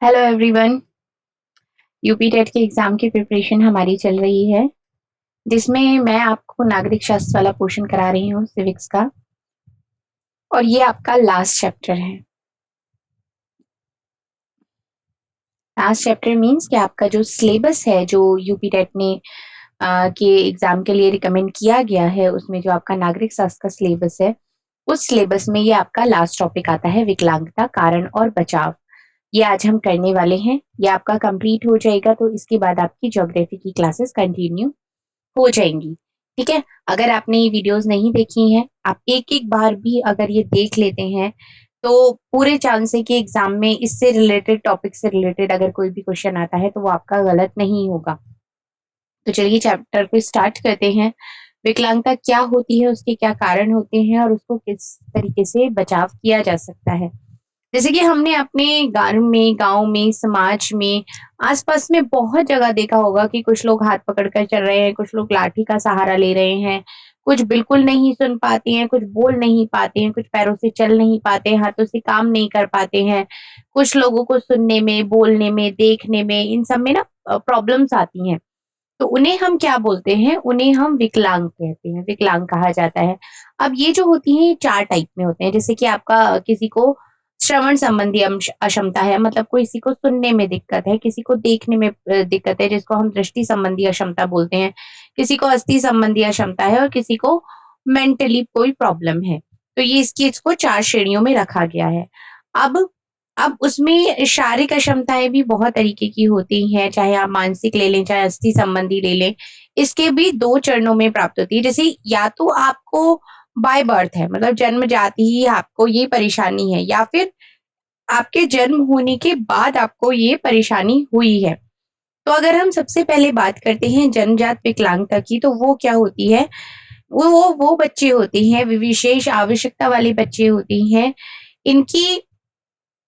Hello everyone. UP TET के exam की preparation हमारी चल रही है, जिसमें मैं आपको नागरिक शास्त्र वाला पोर्शन करा रही हूँ सिविक्स का। और ये आपका लास्ट चैप्टर है। लास्ट चैप्टर मींस कि आपका जो सिलेबस है, जो यूपी टेट ने के एग्जाम के लिए रिकमेंड किया गया है, उसमें जो आपका नागरिक शास्त्र का सिलेबस है, उस सिलेबस में ये आपका लास्ट टॉपिक आता है, विकलांगता कारण और बचाव। ये आज हम करने वाले हैं। ये आपका कंप्लीट हो जाएगा तो इसके बाद आपकी ज्योग्राफी की क्लासेस कंटिन्यू हो जाएंगी। ठीक है। अगर आपने ये वीडियोस नहीं देखी हैं, आप एक एक बार भी अगर ये देख लेते हैं तो पूरे चांस है कि एग्जाम में इससे रिलेटेड, टॉपिक से रिलेटेड अगर कोई भी क्वेश्चन आता है तो वो आपका गलत नहीं होगा। तो चलिए चैप्टर को स्टार्ट करते हैं। विकलांगता क्या होती है, उसके क्या कारण होते हैं और उसको किस तरीके से बचाव किया जा सकता है। जैसे कि हमने अपने गांव में समाज में आसपास में बहुत जगह देखा होगा कि कुछ लोग हाथ पकड़कर चल रहे हैं, कुछ लोग लाठी का सहारा ले रहे हैं, कुछ बिल्कुल नहीं सुन पाते हैं, कुछ बोल नहीं पाते हैं, कुछ पैरों से चल नहीं पाते हैं, हाथों से काम नहीं कर पाते हैं। कुछ लोगों को सुनने में, बोलने में, देखने में, इन सब में ना प्रॉब्लम्स आती हैं। तो उन्हें हम क्या बोलते हैं? उन्हें हम विकलांग कहते हैं, विकलांग कहा जाता है। अब ये जो होती है, ये चार टाइप में होते हैं। जैसे कि आपका किसी को श्रवण संबंधी अक्षमता है, मतलब किसी को सुनने में दिक्कत है, किसी को देखने में दिक्कत है, जिसको हम दृष्टि संबंधी अक्षमता बोलते हैं, किसी को अस्थि संबंधी अक्षमता है, और किसी को मेंटली कोई प्रॉब्लम है। तो ये इसकी इसको चार श्रेणियों में रखा गया है। अब अब उसमें शारीरिक अक्षमताएं भी बहुत तरीके की होती हैं, चाहे आप मानसिक ले लें, चाहे अस्थि संबंधी ले लें। इसके भी दो चरणों में प्राप्त होती है। जैसे या तो आपको बाय बर्थ है, मतलब जन्म जाति ही आपको ये परेशानी है, या फिर आपके जन्म होने के बाद आपको ये परेशानी हुई है। तो अगर हम सबसे पहले बात करते हैं जन्मजात विकलांगता की, तो वो क्या होती है? वो बच्चे होते हैं, विशेष आवश्यकता वाले बच्चे होती हैं। इनकी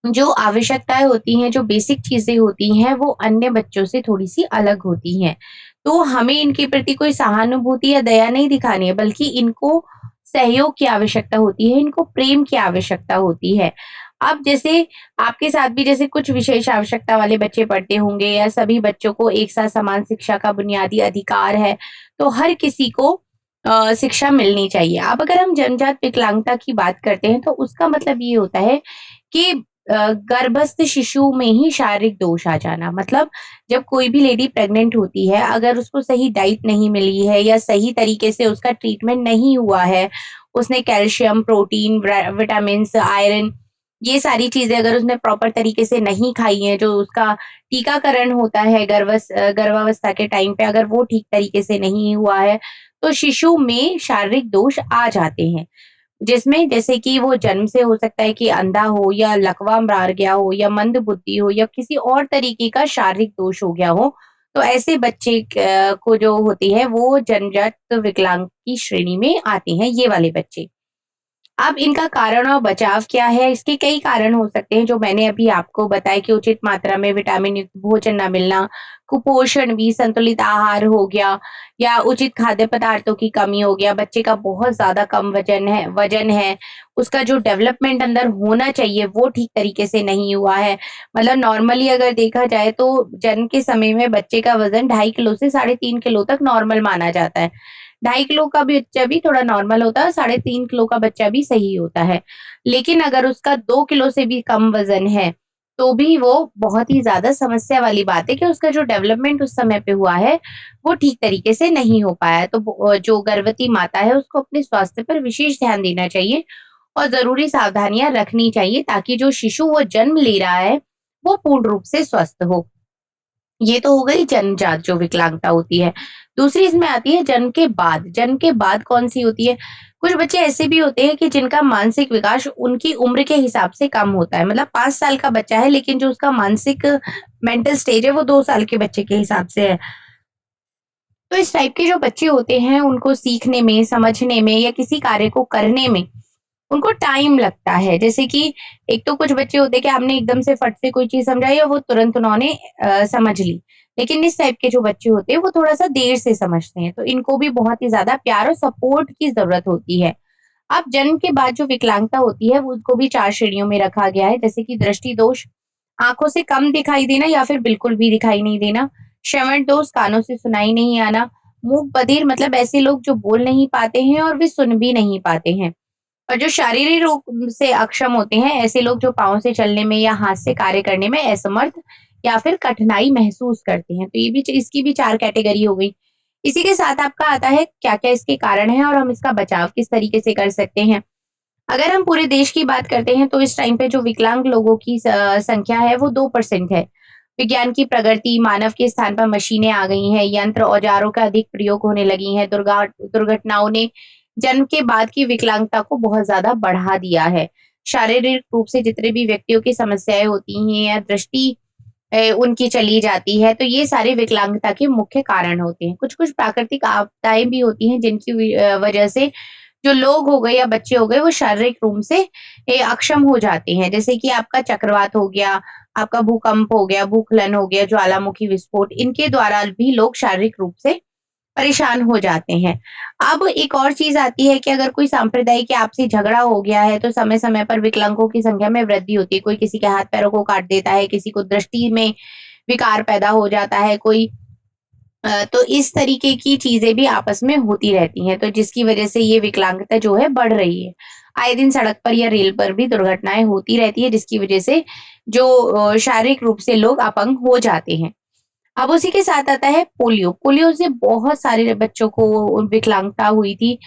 जो आवश्यकताएं होती हैं, जो बेसिक चीजें होती हैं, वो अन्य बच्चों से थोड़ी सी अलग होती हैं। तो हमें इनके प्रति कोई सहानुभूति या दया नहीं दिखानी है, बल्कि इनको सहयोग की आवश्यकता होती है, इनको प्रेम की आवश्यकता होती है। अब जैसे आपके साथ भी जैसे कुछ विशेष आवश्यकता वाले बच्चे पढ़ते होंगे, या सभी बच्चों को एक साथ समान शिक्षा का बुनियादी अधिकार है, तो हर किसी को शिक्षा मिलनी चाहिए। अब अगर हम जन्मजात विकलांगता की बात करते हैं, तो उसका मतलब ये होता है कि गर्भस्थ शिशु में ही शारीरिक दोष आ जाना। मतलब जब कोई भी लेडी प्रेग्नेंट होती है, अगर उसको सही डाइट नहीं मिली है, या सही तरीके से उसका ट्रीटमेंट नहीं हुआ है, उसने कैल्शियम, प्रोटीन, विटामिन, आयरन, ये सारी चीजें अगर उसने प्रॉपर तरीके से नहीं खाई हैं, जो उसका टीकाकरण होता है गर्भावस्था के टाइम पे, अगर वो ठीक तरीके से नहीं हुआ है, तो शिशु में शारीरिक दोष आ जाते हैं। जिसमें जैसे कि वो जन्म से हो सकता है कि अंधा हो, या लकवा मार गया हो, या मंद बुद्धि हो, या किसी और तरीके का शारीरिक दोष हो गया हो। तो ऐसे बच्चे को जो होती है, वो जन्मजात विकलांग की श्रेणी में आते हैं, ये वाले बच्चे। अब इनका कारण और बचाव क्या है? इसके कई कारण हो सकते हैं, जो मैंने अभी आपको बताया कि उचित मात्रा में विटामिन युक्त भोजन ना मिलना, कुपोषण भी, संतुलित आहार हो गया, या उचित खाद्य पदार्थों की कमी हो गया, बच्चे का बहुत ज्यादा कम वजन है, उसका जो डेवलपमेंट अंदर होना चाहिए वो ठीक तरीके से नहीं हुआ है। मतलब नॉर्मली अगर देखा जाए तो जन्म के समय में बच्चे का वजन 2.5 किलो से 3.5 किलो तक नॉर्मल माना जाता है। 2.5 किलो का भी बच्चा भी थोड़ा नॉर्मल होता है, 3.5 किलो का बच्चा भी सही होता है। लेकिन अगर उसका 2 किलो से भी कम वजन है, तो भी वो बहुत ही ज्यादा समस्या वाली बात है कि उसका जो डेवलपमेंट उस समय पे हुआ है, वो ठीक तरीके से नहीं हो पाया है। तो जो गर्भवती माता है, उसको अपने स्वास्थ्य पर विशेष ध्यान देना चाहिए, और जरूरी सावधानियां रखनी चाहिए, ताकि जो शिशु वो जन्म ले रहा है, वो पूर्ण रूप से स्वस्थ हो। ये तो हो गई जन्मजात जो विकलांगता होती है। दूसरी इसमें आती है जन्म के बाद। जन्म के बाद कौन सी होती है? कुछ बच्चे ऐसे भी होते हैं कि जिनका मानसिक विकास उनकी उम्र के हिसाब से कम होता है। मतलब 5 साल का बच्चा है, लेकिन जो उसका मानसिक मेंटल स्टेज है, वो 2 साल के बच्चे के हिसाब से है। तो इस टाइप के जो बच्चे होते हैं, उनको सीखने में, समझने में, या किसी कार्य को करने में उनको टाइम लगता है। जैसे कि एक तो कुछ बच्चे होते हैं कि आपने एकदम से फट से कोई चीज समझाई और वो तुरंत उन्होंने समझ ली। लेकिन इस टाइप के जो बच्चे होते हैं, वो थोड़ा सा देर से समझते हैं। तो इनको भी बहुत ही ज्यादा प्यार और सपोर्ट की जरूरत होती है। अब जन्म के बाद जो विकलांगता होती है, वो उसको भी चार श्रेणियों में रखा गया है। जैसे कि दृष्टि दोष, आँखों से कम दिखाई देना या फिर बिल्कुल भी दिखाई नहीं देना, श्रवण दोष, कानों से सुनाई नहीं आना, मूक बधिर मतलब ऐसे लोग जो बोल नहीं पाते हैं और वे सुन भी नहीं पाते हैं। और जो शारीरिक रूप से अक्षम होते हैं, ऐसे लोग जो पाँव से चलने में या हाथ से कार्य करने में असमर्थ या फिर कठिनाई महसूस करते हैं। तो ये भी इसकी भी 4 कैटेगरी हो गई। इसी के साथ आपका आता है क्या-क्या इसके कारण हैं और हम इसका बचाव किस तरीके से कर सकते हैं। अगर हम पूरे देश की बात करते हैं तो इस टाइम पे जो विकलांग लोगों की संख्या है वो 2% है। विज्ञान की प्रगति, मानव के स्थान पर मशीनें आ गई हैं, यंत्र औजारों का अधिक प्रयोग होने लगी हैं, दुर्घटनाओं ने जन्म के बाद की विकलांगता को बहुत ज़्यादा बढ़ा दिया है। शारीरिक रूप से जितने भी व्यक्तियों की समस्याएँ होती हैं या दृष्टि उनकी चली जाती है, तो ये सारे विकलांगता के मुख्य कारण होते हैं। कुछ-कुछ प्राकृतिक आपदाएँ भी होती हैं जिनकी वजह से जो लोग हो गए या बच्चे हो गए वो शारीरिक रूप से अक्षम हो जाते हैं। जैसे कि आपका चक्रवात हो गया, आपका भूकंप हो गया, भूस्खलन हो गया, ज्वालामुखी विस्फोट, इनके द्वारा भी लोग शारीरिक रूप से परेशान हो जाते हैं। अब एक और चीज़ आती है कि अगर कोई सांप्रदायिक या आपसी झगड़ा हो गया है, तो समय-समय पर विकलांगों की संख्या में वृद्धि होती है। कोई किसी के हाथ-पैरों को काट देता है, किसी को दृष्टि में विकार पैदा हो जाता है, कोई तो इस तरीके की चीज़ें भी आपस में होती रहती हैं, तो जिसकी वजह से ये विकलांगता जो है बढ़ रही है। आए दिन सड़क पर या रेल पर भी दुर्घटनाएँ होती रहती है, जिसकी वजह से जो शारीरिक रूप से लोग अपंग हो जाते हैं। अब उसी के साथ आता है पोलियो। पोलियो से बहुत सारे बच्चों को विकलांगता हुई थी।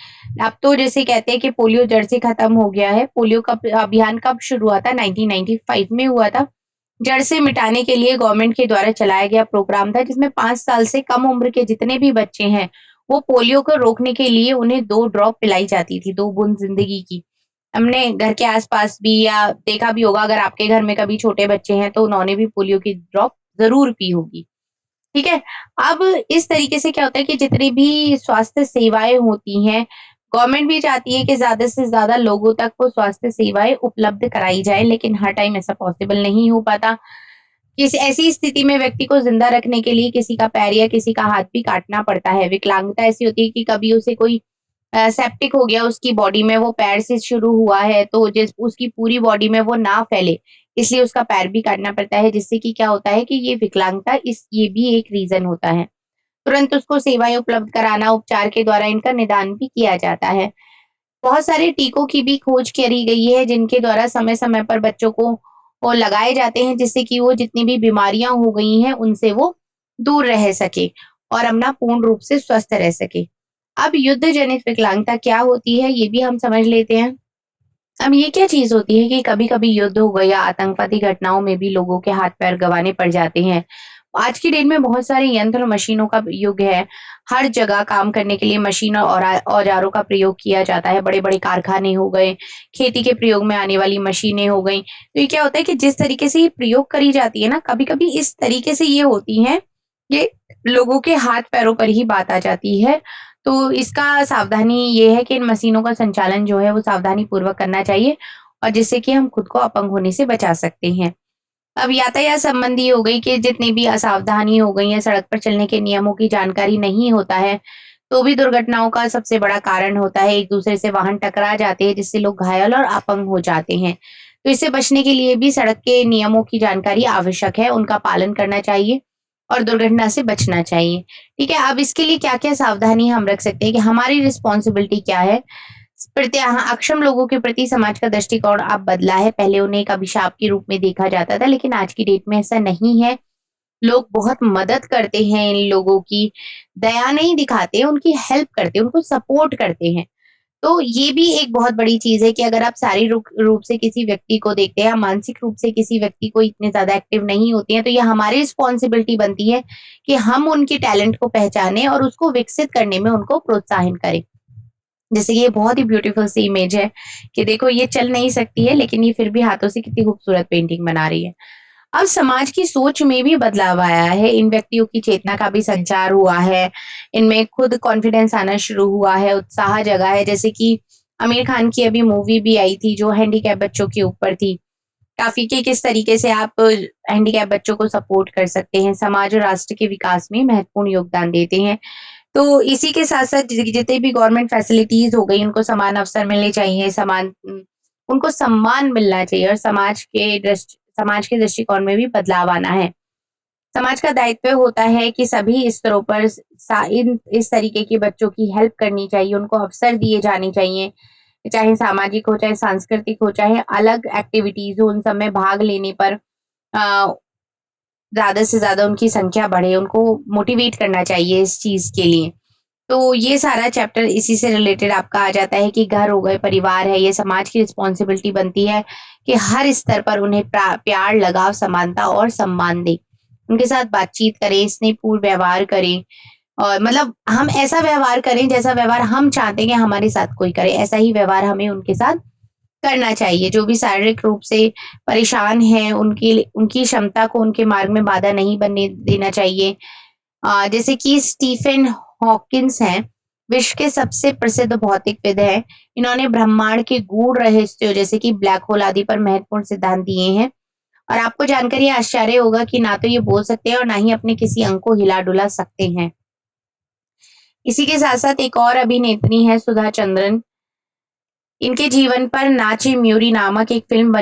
अब तो जैसे कहते हैं कि पोलियो जड़ से खत्म हो गया है। पोलियो का अभियान कब शुरू हुआ था? 1995 में हुआ था। जड़ से मिटाने के लिए गवर्नमेंट के द्वारा चलाया गया प्रोग्राम था जिसमें 5 साल से कम उम्र के जितने भी बच्चे हैं, वो पोलियो को रोकने के लिए उन्हें 2 ड्रॉप पिलाई जाती थी, 2 बूंद ज़िंदगी की। हमने घर के आस-पास भी या देखा भी होगा अगर आपके घर में कभी छोटे बच्चे हैं तो उन्होंने भी पोलियो की ड्रॉप ज़रूर पी होगी। ठीक है? अब इस तरीके से क्या होता है कि जितनी भी स्वास्थ्य सेवाएँ होती हैं, गवर्नमेंट भी चाहती है कि ज़्यादा से ज़्यादा लोगों तक वो स्वास्थ्य सेवाएँ उपलब्ध कराई जाएँ, लेकिन हर टाइम ऐसा पॉसिबल नहीं हो पाता। किस ऐसी स्थिति में व्यक्ति को ज़िंदा रखने के लिए किसी का पैर या किसी का हाथ भी काटना पड़ता है। विकलांगता ऐसी होती है कि कभी उसे कोई सेप्टिक हो गया उसकी बॉडी में, वो पैर से शुरू हुआ है, तो जिस उसकी पूरी बॉडी में वो ना फैले, इसलिए उसका पैर भी काटना पड़ता है, जिससे कि क्या होता है कि ये विकलांगता ये भी एक रीज़न होता है। तुरंत उसको सेवाएँ उपलब्ध कराना, उपचार के द्वारा इनका निदान भी किया जाता है। बहुत सारे टीकों की भी खोज करी गई है, जिनके द्वारा समय-समय पर बच्चों को वो लगाए जाते हैं, जिससे कि वो जितनी भी बीमारियाँ हो गई हैं, उनसे वो दूर रह सके और अपना पूर्ण रूप से स्वस्थ रह सके। अब युद्ध जनित विकलांगता क्या होती है, ये भी हम समझ लेते हैं। अब ये क्या चीज़ होती है कि कभी-कभी युद्ध हो गया, आतंकवादी घटनाओं में भी लोगों के हाथ-पैर गँवाने पड़ जाते हैं। आज की डेट में बहुत सारे यंत्र और मशीनों का युग है। हर जगह काम करने के लिए मशीन और औज़ारों का प्रयोग किया जाता है। बड़े-बड़े कारखाने हो गए, खेती के प्रयोग में आने वाली मशीनें हो गईं। तो ये क्या होता है कि जिस तरीके से ये प्रयोग करी जाती है ना, कभी-कभी इस तरीके से ये होती हैं, ये लोगों के हाथ-पैरों पर ही बात आ जाती है। तो इसका सावधानी ये है कि इन मशीनों का संचालन जो है वो सावधानी पूर्वक करना चाहिए और जिससे कि हम खुद को अपंग होने से बचा सकते हैं। अब यातायात संबंधी हो गई कि जितनी भी असावधानी हो गई है, सड़क पर चलने के नियमों की जानकारी नहीं होता है, तो भी दुर्घटनाओं का सबसे बड़ा कारण होता है। एक-दूसरे से वाहन टकरा जाते हैं जिससे लोग घायल और अपंग हो जाते हैं। तो इससे बचने के लिए भी सड़क के नियमों की जानकारी आवश्यक है, उनका पालन करना चाहिए और दुर्घटना से बचना चाहिए। ठीक है? अब इसके लिए क्या-क्या सावधानी हम रख सकते हैं कि हमारी रिस्पॉन्सिबिलिटी क्या है? अक्षम लोगों के प्रति समाज का दृष्टिकोण अब बदला है। पहले उन्हें एक अभिशाप के रूप में देखा जाता था, लेकिन आज की डेट में ऐसा नहीं है। लोग बहुत मदद करते हैं इन लोगों की, दया नहीं दिखाते, उनकी हेल्प करते हैं, उनको सपोर्ट करते हैं। तो ये भी एक बहुत बड़ी चीज़ है कि अगर आप शारीरिक रूप से किसी व्यक्ति को देखते हैं या मानसिक रूप से किसी व्यक्ति को इतने ज़्यादा एक्टिव नहीं होते हैं, तो ये हमारी रिस्पॉन्सिबिलिटी बनती है कि हम उनके टैलेंट को पहचानें और उसको विकसित करने में उनको प्रोत्साहन करें। जैसे ये बहुत ही ब्यूटीफुल सी इमेज है कि देखो ये चल नहीं सकती है, लेकिन ये फिर भी हाथों से कितनी खूबसूरत पेंटिंग बना रही है। अब समाज की सोच में भी बदलाव आया है, इन व्यक्तियों की चेतना का भी संचार हुआ है, इनमें खुद कॉन्फिडेंस आना शुरू हुआ है, उत्साह जगा है। जैसे कि आमिर खान की अभी मूवी भी आई थी जो हैंडीकैप बच्चों के ऊपर थी। काफ़ी कि किस तरीके से आप हैंडीकैप बच्चों को सपोर्ट कर सकते हैं, समाज और राष्ट्र के विकास में महत्वपूर्ण योगदान देते हैं। तो इसी के साथ-साथ जितनी भी गवर्नमेंट फैसिलिटीज़ हो गई, उनको समान अवसर मिलने चाहिए, उनको सम्मान मिलना चाहिए और समाज के समाज के दृष्टिकोण में भी बदलाव आना है। समाज का दायित्व होता है कि सभी स्तरों पर इस तरीके के बच्चों की हेल्प करनी चाहिए, उनको अवसर दिए जाने चाहिए, चाहे सामाजिक हो, चाहे सांस्कृतिक हो, चाहे अलग एक्टिविटीज हो, उन सब में भाग लेने पर ज्यादा से ज्यादा उनकी संख्या बढ़े, उनको मोटिवेट करना चाहिए इस चीज के लिए। तो ये सारा चैप्टर इसी से रिलेटेड आपका आ जाता है कि घर हो गए, परिवार है, ये समाज की रिस्पॉन्सिबिलिटी बनती है कि हर स्तर पर उन्हें प्यार, लगाव, समानता और सम्मान दे, उनके साथ बातचीत करें, स्नेहपूर्ण व्यवहार करें, और मतलब हम ऐसा व्यवहार करें जैसा व्यवहार हम चाहते हैं कि हमारे साथ कोई करे, ऐसा ही व्यवहार हमें उनके साथ करना चाहिए। जो भी शारीरिक रूप से परेशान है, उनकी क्षमता को उनके मार्ग में बाधा नहीं बनने देना चाहिए। जैसे कि स्टीफन हॉकिंस हैं, विश्व के सबसे प्रसिद्ध भौतिकविद हैं। इन्होंने ब्रह्मांड के गूढ़ रहस्यों जैसे कि ब्लैक होल आदि पर महत्वपूर्ण सिद्धांत दिए हैं। और आपको जानकर ये आश्चर्य होगा कि ना तो ये बोल सकते हैं और ना ही अपने किसी अंग को हिला-डुला सकते हैं। इसी के साथ-साथ एक और अभिनेत्री है, सुधा चंद्रन। इनके जीवन पर नाची म्यूरी नामक एक फ़िल्म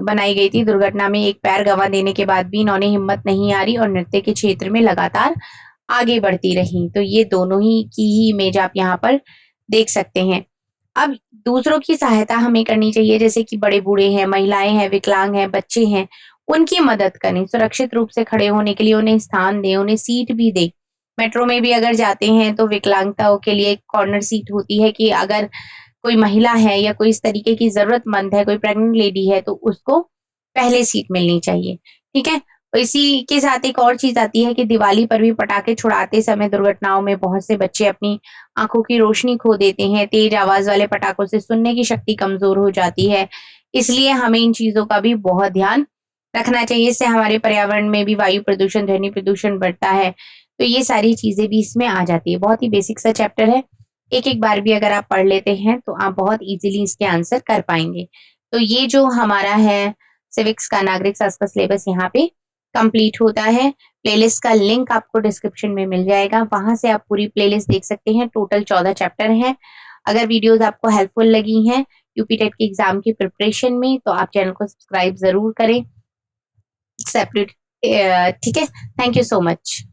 बनाई गई थी। दुर्घटना में एक पैर गँवा देने के बाद भी इन्होंने हिम्मत नहीं हारी और नृत्य के क्षेत्र में लगातार आगे बढ़ती रहीं। तो ये दोनों ही की ही इमेज आप यहाँ पर देख सकते हैं। अब दूसरों की सहायता हमें करनी चाहिए, जैसे कि बड़े-बूढ़े हैं, महिलाएँ हैं, विकलांग हैं, बच्चे हैं, उनकी मदद करें। सुरक्षित रूप से खड़े होने के लिए उन्हें स्थान दें, उन्हें सीट भी दें। मेट्रो में भी अगर जाते हैं तो विकलांगताओं के लिए एक कॉर्नर सीट होती है कि अगर कोई महिला है या कोई इस तरीके की ज़रूरतमंद है, कोई प्रेग्नेंट लेडी है, तो उसको पहले सीट मिलनी चाहिए, ठीक है? और इसी के साथ एक और चीज़ आती है कि दिवाली पर भी पटाखे छुड़ाते समय दुर्घटनाओं में बहुत से बच्चे अपनी आँखों की रोशनी खो देते हैं, तेज़ आवाज़ वाले पटाखों से सुनने की शक्ति कमज़ोर हो जाती है, इसलिए हमें इन चीज़ों का भी बहुत ध्यान रखना चाहिए। इससे हमारे पर्यावरण में भी वायु प्रदूषण, ध्वनि प्रदूषण बढ़ता है, तो ये सारी चीज़ें भी इसमें आ जाती है। बहुत ही बेसिक सा चैप्टर है, एक-एक बार भी अगर आप पढ़ लेते हैं, तो आप बहुत ईज़िली इसके आंसर कर पाएँगे। तो ये जो हमारा है सिविक्स का नागरिक शास्त्र का सिलेबस यहाँ पे कंप्लीट होता है। प्लेलिस्ट का लिंक आपको डिस्क्रिप्शन में मिल जाएगा, वहाँ से आप पूरी प्लेलिस्ट देख सकते हैं। टोटल 14 चैप्टर हैं। अगर वीडियोज़ आपको हेल्पफुल लगी हैं यूपी टेट के एग्ज़ाम की प्रिपरेशन में, तो आप चैनल को सब्सक्राइब ज़रूर करें। सेपरेट ठीक है? Thank you so much.